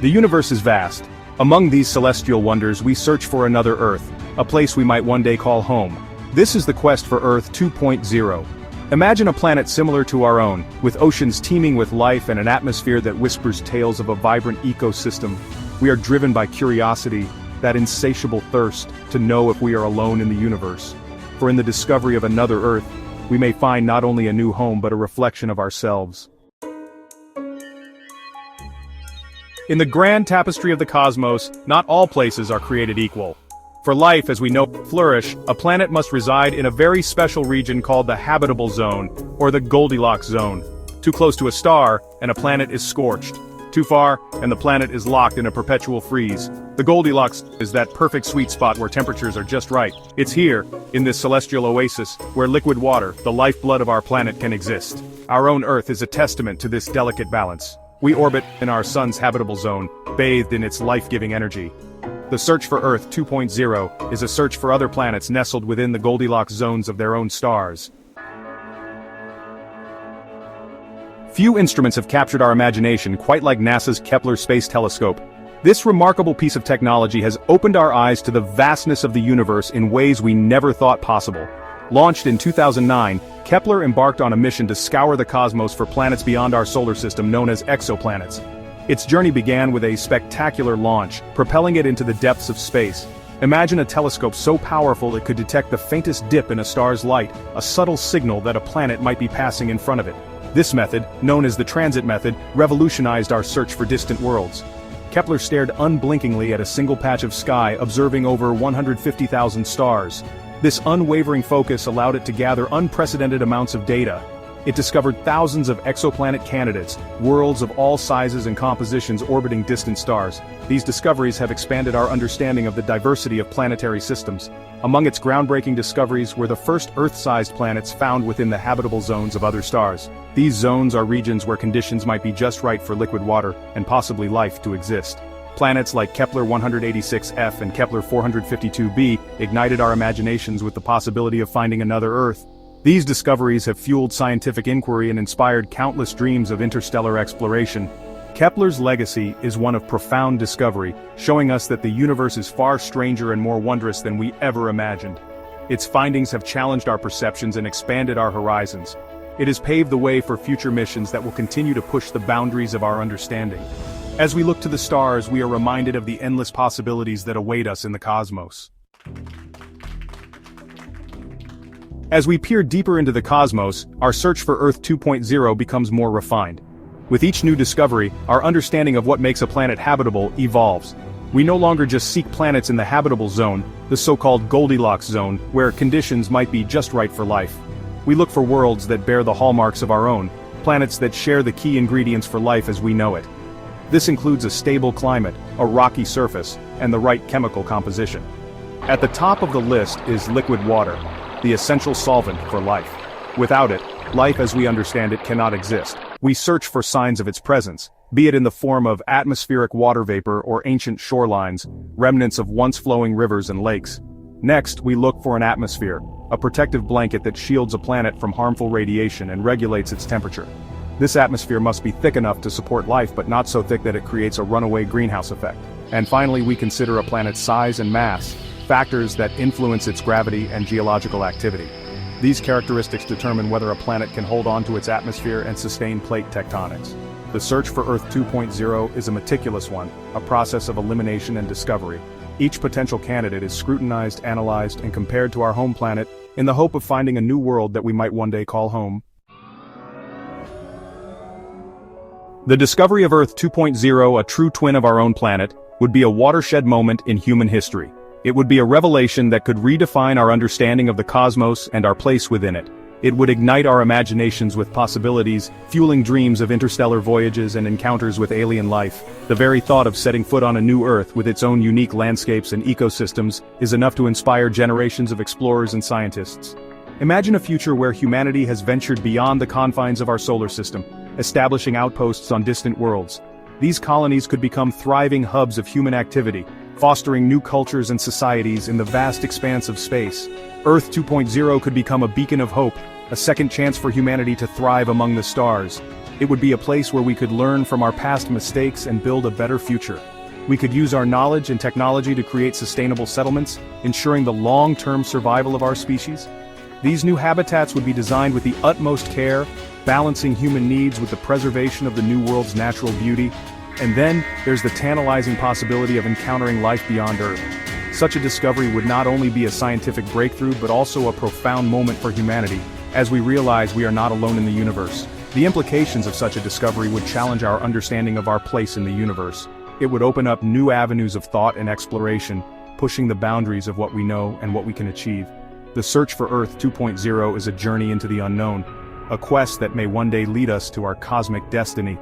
The universe is vast. Among these celestial wonders we search for another Earth, a place we might one day call home. This is the quest for Earth 2.0. Imagine a planet similar to our own, with oceans teeming with life and an atmosphere that whispers tales of a vibrant ecosystem. We are driven by curiosity, that insatiable thirst to know if we are alone in the universe. For in the discovery of another Earth, we may find not only a new home but a reflection of ourselves. In the grand tapestry of the cosmos, not all places are created equal. For life, as we know, to flourish, a planet must reside in a very special region called the habitable zone, or the Goldilocks zone. Too close to a star, and a planet is scorched. Too far, and the planet is locked in a perpetual freeze. The Goldilocks is that perfect sweet spot where temperatures are just right. It's here, in this celestial oasis, where liquid water, the lifeblood of our planet, can exist. Our own Earth is a testament to this delicate balance. We orbit in our sun's habitable zone, bathed in its life-giving energy. The search for Earth 2.0 is a search for other planets nestled within the Goldilocks zones of their own stars. Few instruments have captured our imagination quite like NASA's Kepler Space Telescope. This remarkable piece of technology has opened our eyes to the vastness of the universe in ways we never thought possible. Launched in 2009, Kepler embarked on a mission to scour the cosmos for planets beyond our solar system known as exoplanets. Its journey began with a spectacular launch, propelling it into the depths of space. Imagine a telescope so powerful it could detect the faintest dip in a star's light, a subtle signal that a planet might be passing in front of it. This method, known as the transit method, revolutionized our search for distant worlds. Kepler stared unblinkingly at a single patch of sky, observing over 150,000 stars. This unwavering focus allowed it to gather unprecedented amounts of data. It discovered thousands of exoplanet candidates, worlds of all sizes and compositions orbiting distant stars. These discoveries have expanded our understanding of the diversity of planetary systems. Among its groundbreaking discoveries were the first Earth-sized planets found within the habitable zones of other stars. These zones are regions where conditions might be just right for liquid water, and possibly life to exist. Planets like Kepler 186f and Kepler 452b ignited our imaginations with the possibility of finding another Earth. These discoveries have fueled scientific inquiry and inspired countless dreams of interstellar exploration. Kepler's legacy is one of profound discovery, showing us that the universe is far stranger and more wondrous than we ever imagined. Its findings have challenged our perceptions and expanded our horizons. It has paved the way for future missions that will continue to push the boundaries of our understanding. As we look to the stars, we are reminded of the endless possibilities that await us in the cosmos. As we peer deeper into the cosmos, our search for Earth 2.0 becomes more refined. With each new discovery, our understanding of what makes a planet habitable evolves. We no longer just seek planets in the habitable zone, the so-called Goldilocks zone, where conditions might be just right for life. We look for worlds that bear the hallmarks of our own, planets that share the key ingredients for life as we know it. This includes a stable climate, a rocky surface, and the right chemical composition. At the top of the list is liquid water, the essential solvent for life. Without it, life as we understand it cannot exist. We search for signs of its presence, be it in the form of atmospheric water vapor or ancient shorelines, remnants of once-flowing rivers and lakes. Next, we look for an atmosphere, a protective blanket that shields a planet from harmful radiation and regulates its temperature. This atmosphere must be thick enough to support life but not so thick that it creates a runaway greenhouse effect. And finally, we consider a planet's size and mass, factors that influence its gravity and geological activity. These characteristics determine whether a planet can hold on to its atmosphere and sustain plate tectonics. The search for Earth 2.0 is a meticulous one, a process of elimination and discovery. Each potential candidate is scrutinized, analyzed, and compared to our home planet in the hope of finding a new world that we might one day call home. The discovery of Earth 2.0, a true twin of our own planet, would be a watershed moment in human history. It would be a revelation that could redefine our understanding of the cosmos and our place within it. It would ignite our imaginations with possibilities, fueling dreams of interstellar voyages and encounters with alien life. The very thought of setting foot on a new Earth with its own unique landscapes and ecosystems is enough to inspire generations of explorers and scientists. Imagine a future where humanity has ventured beyond the confines of our solar system, establishing outposts on distant worlds. These colonies could become thriving hubs of human activity, fostering new cultures and societies in the vast expanse of space. Earth 2.0 could become a beacon of hope, a second chance for humanity to thrive among the stars. It would be a place where we could learn from our past mistakes and build a better future. We could use our knowledge and technology to create sustainable settlements, ensuring the long-term survival of our species. These new habitats would be designed with the utmost care, balancing human needs with the preservation of the new world's natural beauty. And then, there's the tantalizing possibility of encountering life beyond Earth. Such a discovery would not only be a scientific breakthrough but also a profound moment for humanity, as we realize we are not alone in the universe. The implications of such a discovery would challenge our understanding of our place in the universe. It would open up new avenues of thought and exploration, pushing the boundaries of what we know and what we can achieve. The search for Earth 2.0 is a journey into the unknown, a quest that may one day lead us to our cosmic destiny.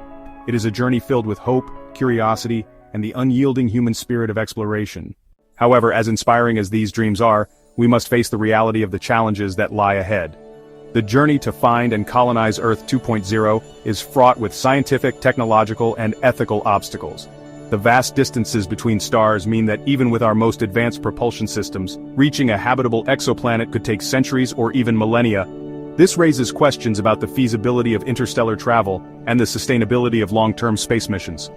It is a journey filled with hope, curiosity, and the unyielding human spirit of exploration. However, as inspiring as these dreams are, we must face the reality of the challenges that lie ahead. The journey to find and colonize Earth 2.0 is fraught with scientific, technological, and ethical obstacles. The vast distances between stars mean that even with our most advanced propulsion systems, reaching a habitable exoplanet could take centuries or even millennia. This raises questions about the feasibility of interstellar travel and the sustainability of long-term space missions.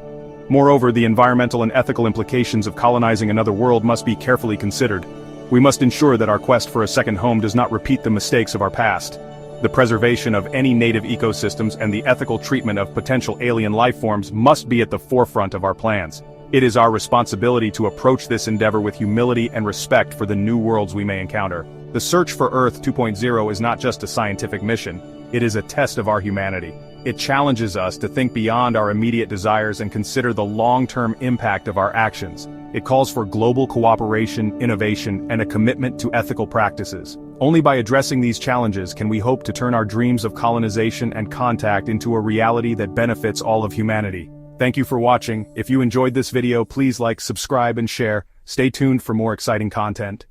Moreover, the environmental and ethical implications of colonizing another world must be carefully considered. We must ensure that our quest for a second home does not repeat the mistakes of our past. The preservation of any native ecosystems and the ethical treatment of potential alien life forms must be at the forefront of our plans. It is our responsibility to approach this endeavor with humility and respect for the new worlds we may encounter. The search for Earth 2.0 is not just a scientific mission, it is a test of our humanity. It challenges us to think beyond our immediate desires and consider the long-term impact of our actions. It calls for global cooperation, innovation, and a commitment to ethical practices. Only by addressing these challenges can we hope to turn our dreams of colonization and contact into a reality that benefits all of humanity. Thank you for watching. If you enjoyed this video, please like, subscribe, and share. Stay tuned for more exciting content.